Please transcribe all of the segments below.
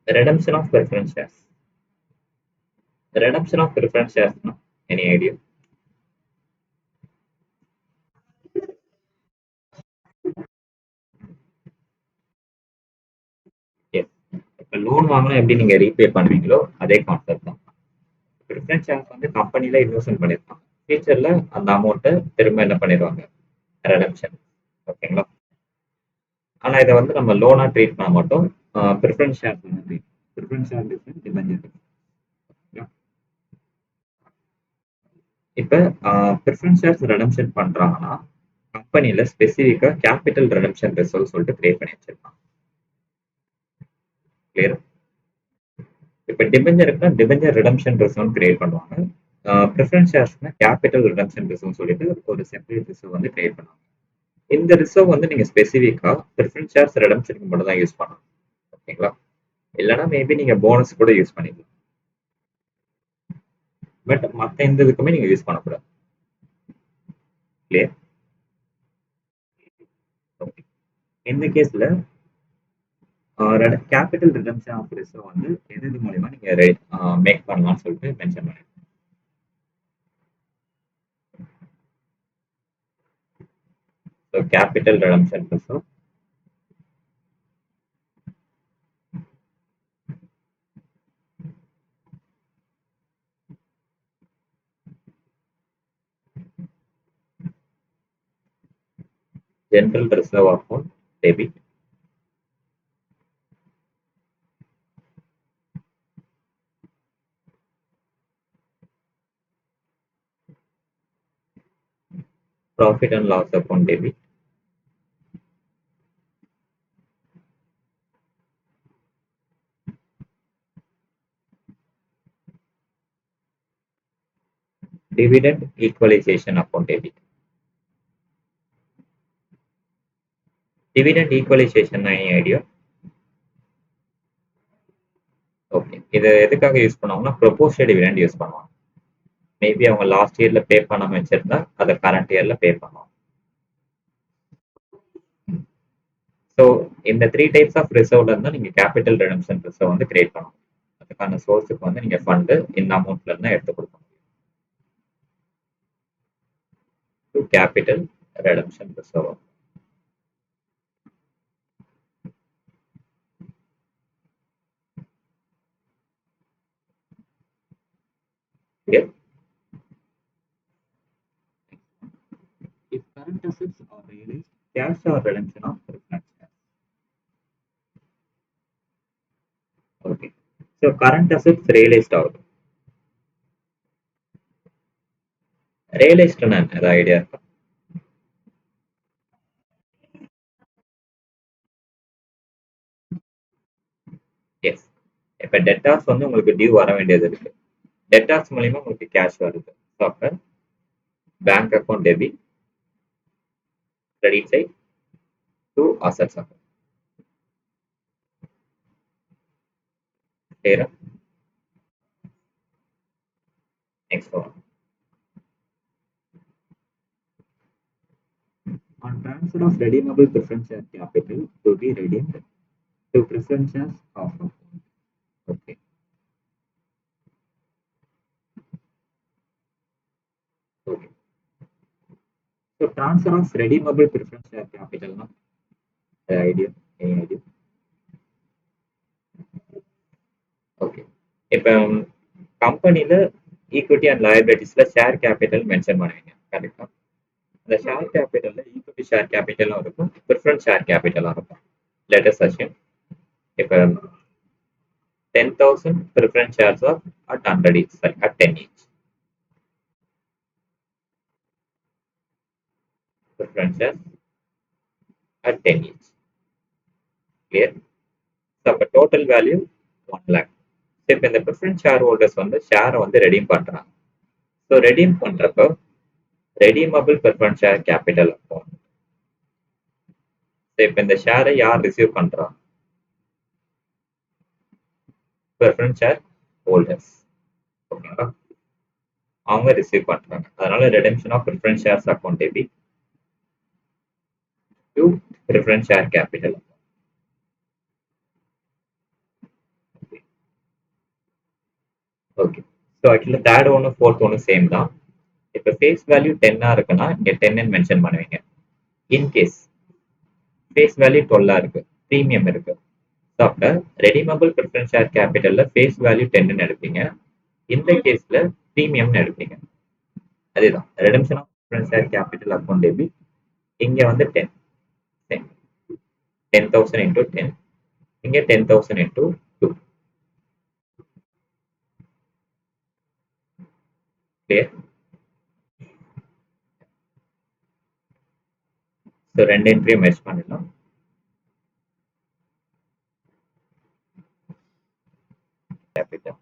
Redemption of preference shares. Redemption of preference shares. No? Any idea? Yes. இப்போ loan வாங்கினா எப்படி நீங்க repay பண்ணுவீங்களோ அதே கான்செப்ட் தான். ப்ரிஃபரன்ஸ் ஷேர்ஸ் வந்து கம்பெனில இன்வெஸ்ட்மெண்ட் பண்ணிருப்பாங்க. ஃபியூச்சர்ல அந்த அமௌண்ட்டை திரும்ப என்ன பண்ணிடுவாங்க? ரெடம்ஷன். ஓகேங்களா? ஆனா இதை வந்து நம்ம லோனா ட்ரீட் பண்ண மாட்டோம். ப்ரிஃபரன்ஸ் ஷேர்ஸ் வந்து treat. Preference share difference debenture. இப்போ ப்ரிஃபரன்ஸ் ஷேர்ஸ் ரெடம்ஷன் பண்றாங்கன்னா கம்பெனில ஸ்பெசிஃபிக்கா கேபிட்டல் ரெடம்ஷன் ரிசர்வ் சொல்லிட்டு கிரியேட் பண்ணி வச்சிருப்பாங்க. கிளியர்? இப்போ டிபெஞ்சருக்குன்னா டிபெஞ்சர் ரிடம்ஷன் ரிசர்வ் கிரியேட் பண்ணுவாங்க. ப்ரிஃபரன்ஸ் ஷேர்ஸ்னா கேபிட்டல் ரிடம்ஷன் ரிசர்வ் சொல்லிட்டு ஒரு செப்பரேட் ரிசர்வ் வந்து கிரியேட் பண்ணுவாங்க. இந்த ரிசர்வ் வந்து நீங்க ஸ்பெசிஃபிக்கா ப்ரிஃபரன்ஸ் ஷேர்ஸ் ரெடம்ஷனுக்கு மட்டும் தான் யூஸ் பண்ணணும். ஓகேங்களா? இல்லைன்னா மேபி நீங்க போனஸ் கூட யூஸ் பண்ணிக்கலாம். பட் மற்ற எந்த இதுக்குமே நீங்க யூஸ் பண்ணக்கூடாது. கிளியர்? ஓகே. இந்த கேஸ்ல கேபிட்டல் ரிடம்ஷன் ஆஃப் ரிசர்வ் வந்து எது மூலியமா நீங்க மேக் பண்ணலாம்னு சொல்லிட்டு மென்ஷன் பண்ணிருக்கேன். So capital redemption reserve general reserve account debit profit and loss account debit dividend equalisation account debit. Dividend equalisation any idea? Okay. இதை எதுக்காக யூஸ் பண்ணுவாங்கன்னா ப்ரொபோஷனல் டிவிடெண்ட் யூஸ் பண்ணுவாங்க. மேபி அவங்க லாஸ்ட் இயர்ல பே பண்ணாம வச்சிருந்தா அதை கரண்ட் இயர்ல பே பண்ணுவாங்க. ஸோ இந்த 3 டைப்ஸ் ஆஃப் ரிசர்வ்ல இருந்தா நீங்க கேபிட்டல் ரெடம்ஷன் ரிசர்வ் வந்து கிரியேட் பண்ணணும். அதுக்கான சோர்ஸுக்கு வந்து நீங்க ஃபண்டு இந்த அமௌண்ட்ல இருந்தா எடுத்து கொடுக்க முடியும். To capital redemption reserve. If current assets are realized, cash or redemption of preference shares. Okay. So current assets realized ஆகுது. Realized அது ஐடியா இருக்கா? எஸ். இப்போ டெட்டார்ஸ் வந்து உங்களுக்கு டியூ வர வேண்டியது இருக்கு. டெட்டார்ஸ் மூலியமா உங்களுக்கு கேஷ் வருது. ஸோ அப்போ bank account debit credit side to assets account. கிளியரா? Next one. On transfer of redeemable preference share capital to be redeemed to preference shares of account. Okay. Okay. So transfer of redeemable preference share capital, no? Idea? Any idea? Okay. இப்போ கம்பெனில equity and லயபிலிட்டிஸ்ல share capital mention பண்ணுவீங்க. கரெக்டா? அந்த share கேபிட்டல்ல equity share கேபிட்டலும் இருக்கும், preference share கேபிட்டலும் இருக்கும். லேட்டஸ்ட் அஷ்யூம் இப்போ 10,000 preference shares are at 100 each, sorry, at 10 each. Preference shares at 10 each. Clear? So, அப்போ total value 1 lakh. இப்போ இந்த ப்ரிஃபரன்ஸ் ஷேர் ஹோல்டர்ஸ் வந்து ஷேரை வந்து ரெடீம் பண்றாங்க. ஸோ ரெடீம் பண்றப்போ redeemable preference share capital account. இப்போ இந்த ஷேரை யார் ரிசீவ் பண்றா? Preference share holders. ஓகேங்களா? அவங்க ரிசீவ் பண்றாங்க. அதனால redemption of preference shares account debit to preference share capital. Okay. So actually third ஒன்னு, ஃபோர்த் ஒன்னு சேம் தான். இப்ப ஃபேஸ் வேல்யூ 10 இருக்குன்னா, இங்க 10 ன்னு மென்ஷன் பண்ணுவீங்க. இன் கேஸ் ஃபேஸ் வேல்யூ 12 இருக்கு. பிரீமியம் இருக்கு. ஸோ அப்ப ரெடீமபிள் பிரிஃபரன்ஸ் ஷேர் கேபிட்டல்ல ஃபேஸ் வேல்யூ 10 ன்னு எடுப்பீங்க. இந்த கேஸ்ல பிரீமியம்னு எடுப்பீங்க. அதேதான். Redemption of preference share capital account debit. இங்க வந்து 10. 10. 10,000 into 10. இங்க 10,000 into 2. கிளியர்? ஸோ ரெண்டு என்ட்ரியும் மெர்ஜ் பண்ணிடலாம். Capital.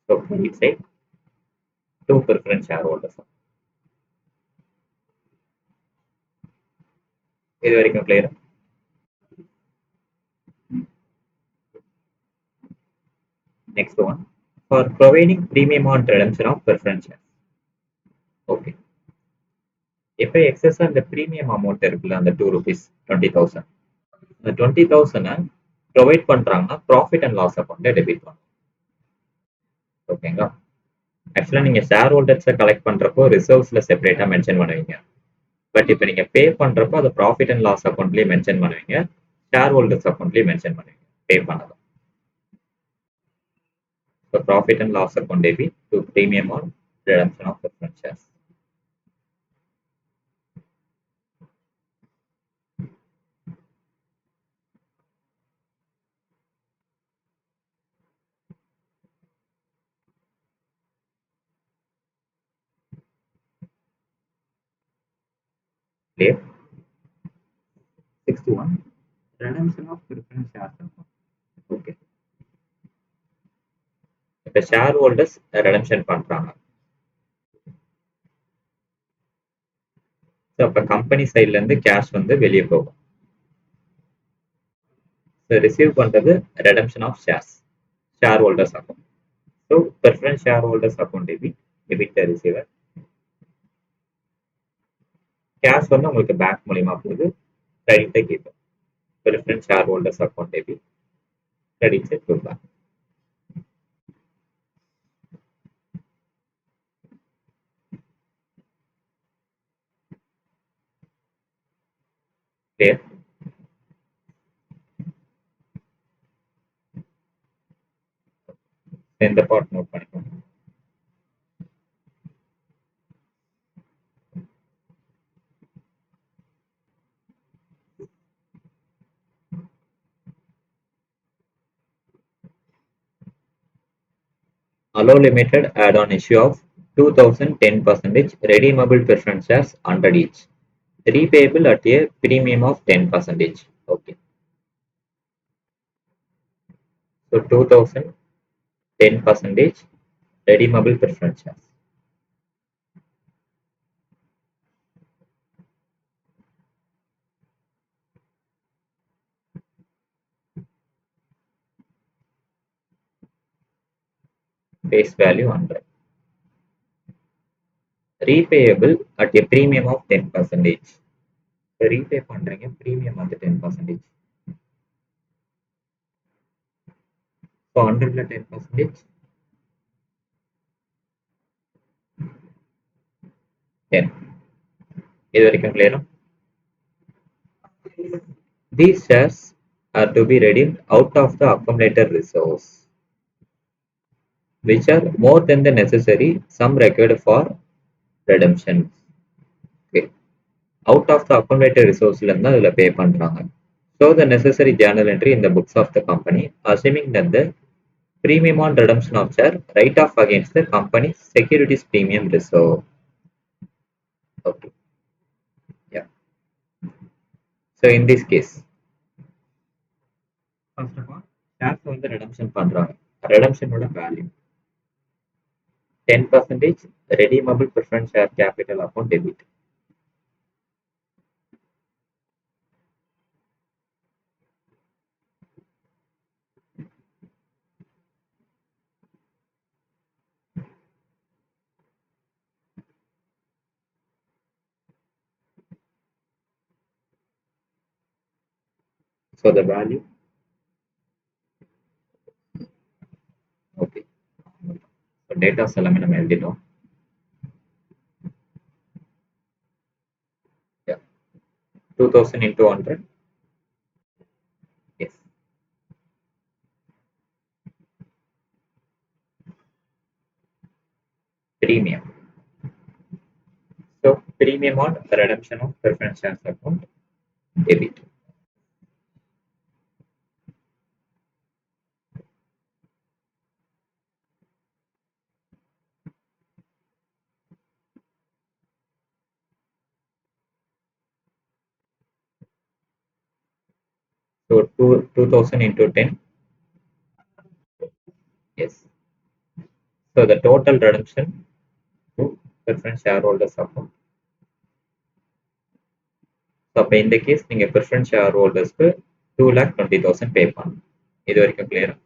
So credit side, 2 preference shareholders. இது வரைக்கும் clear? Next one. For providing premium on redemption of preference shares. Okay. இப்ப எக்ஸஸா இந்த பிரீமியம் அமௌண்ட் இருக்குல்ல, அந்த 2 rupees 20,000. அந்த 20,000 ப்ரொவைட் பண்றாங்கன்னா ப்ராஃபிட் அண்ட் லாஸ் அக்கௌண்ட்ல டெபிட் பண்ணும். ஓகேங்களா? ஆக்சுவலா நீங்க ஷேர் ஹோல்டர்ஸை கலெக்ட் பண்றப்போ ரிசர்வ்ஸ்ல செப்பரேட்டா மென்ஷன் பண்ணுவீங்க. பட் இப்போ நீங்க பே பண்றப்போ அதை ப்ராஃபிட் அண்ட் லாஸ் அக்கௌண்ட்லயே மென்ஷன் பண்ணுவீங்க. ஷேர் ஹோல்டர்ஸ் அக்கௌண்ட்லயே மென்ஷன் பண்ணுவீங்க பே பண்ணது. So profit and loss account debit to premium on redemption of preference shares. Clear? 61. Redemption of preference shares account. Okay. இப்போ ஷேர் ஹோல்டர்ஸ் ரெடம்ஷன் பண்றாங்க. So அப்போ company சைட்ல இருந்து கேஷ் வந்து வெளியே போகும். ஸோ ரிசீவ் பண்றது redemption of share holders account. So preference share holders account debit the receiver. Cash வந்து உங்களுக்கு பேங்க் மூலியமா போகுது. Credit the keeper. Preference share holders account debit credit to bank. Clear? இந்த பார்ட் நோட் பண்ணிக்கோங்க. Allow limited add-on issue of 2010% redeemable preference shares 100 each. Repayable at a premium of 10%. Okay. So 2010% redeemable preference shares. Face value 100. Repayable at a premium of 10%. So repay பண்றீங்க premium வந்து 10%. So 100 ல 10%. 10. இது வரைக்கும் clear? These shares are to be redeemed out of the accumulated reserves, which are more than the necessary sum required for redemption. Okay. Out of the accumulated resource ல இருந்து அதுல பே பண்றாங்க. So the necessary journal entry in the books of the company, assuming that the premium on redemption of share write off against the company's securities premium reserve. Okay. Yeah. So in this case, first of all, shares வந்து redemption பண்றாங்க. Redemption ஓட value 10% redeemable preference share capital account debit. So the value, okay. So data எல்லாமே நம்ம எழுதிட்டோம். Yeah. 2000 into 100. Yes. Premium. So premium on redemption of preference shares account debit. So 2000 into 10. Yes. So the total redemption to preference shareholders account. So அப்ப இந்த case நீங்க preference shareholdersக்கு 2,20,000 பே பண்ணணும். இது வரைக்கும் கிளியரா?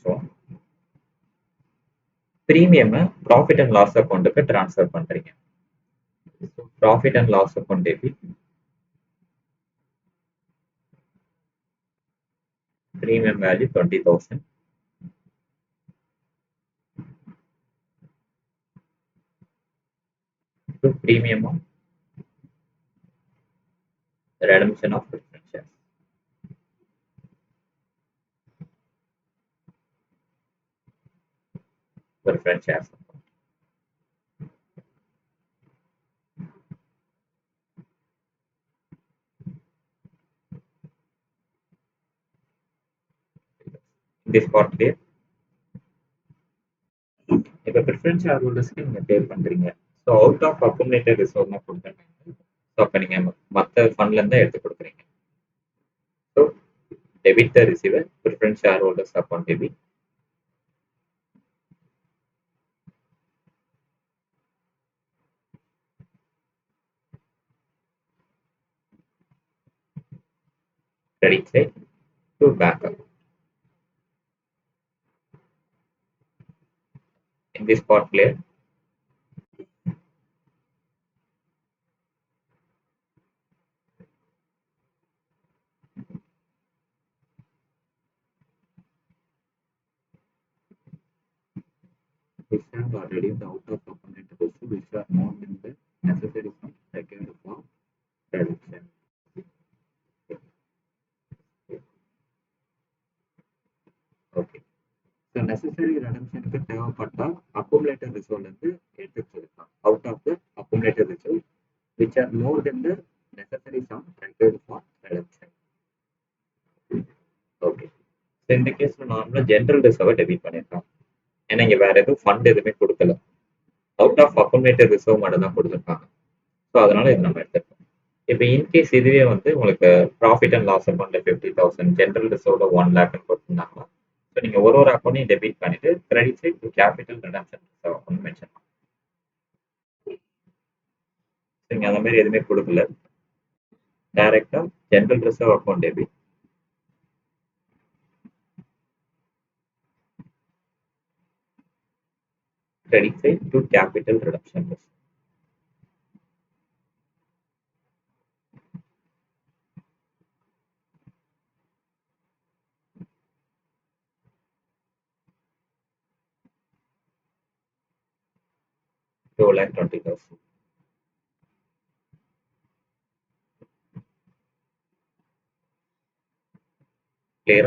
So premium profit and loss அக்கௌண்ட்டுக்கு transfer பண்றீங்க. So profit and loss account debit. Premium value 20,000. To premium on redemption of preference shares. Preference shares. This part clear. இப்போ preference shareholdersக்கு நீங்க பே பண்றீங்க. ஸோ அவுட் ஆஃப் அக்குமுலேட்டட் ரிசர்வ்னா கொடுத்துருக்காங்க. So அப்போ நீங்க மற்ற ஃபண்ட்ல இருந்து எடுத்து கொடுக்குறீங்க. So debit the receiver preference shareholders account debit. Credit side to bank account. In this part clear. Which have already the out of accumulated reserve which are more than the necessary funds required for reduction. Okay. So necessary redemptionக்கு தேவைப்பட்டா accumulated reserve இருந்து எடுத்து எடுக்கலாம். Out of the accumulated reserve which are more than the necessary sum required for redemption. Okay. So இந்த கேஸ்ல நார்மலா general reserve debit பண்ணிருக்கோம். ஏன்னா இங்க வேற எதுவும் ஃபண்ட் எதுவுமே கொடுக்கல. அவுட் ஆஃப் அக்குமுலேட்டட் ரிசர்வ் மட்டும் தான் கொடுத்துருக்காங்க. ஸோ அதனால இது நம்ம எடுத்துருக்கோம். இப்போ இன்கேஸ் இதுவே வந்து உங்களுக்கு ப்ராஃபிட் அண்ட் லாஸ் அக்கௌண்ட்ல 50,000 ஜென்ரல் ரிசர்வ்ல 1 லேக்னு கொடுத்துருந்தாங்கன்னா ஸோ நீங்க ஒரு அக்கௌண்ட்டையும் டெபிட் பண்ணிட்டு credit side to capital redemption reserve account mention பண்ணுங்க. நீங்க அந்த மாதிரி எதுவுமே கொடுக்கல. டைரக்டா general reserve account debit credit side to capital redemption reserve. $2,20,000. Clear?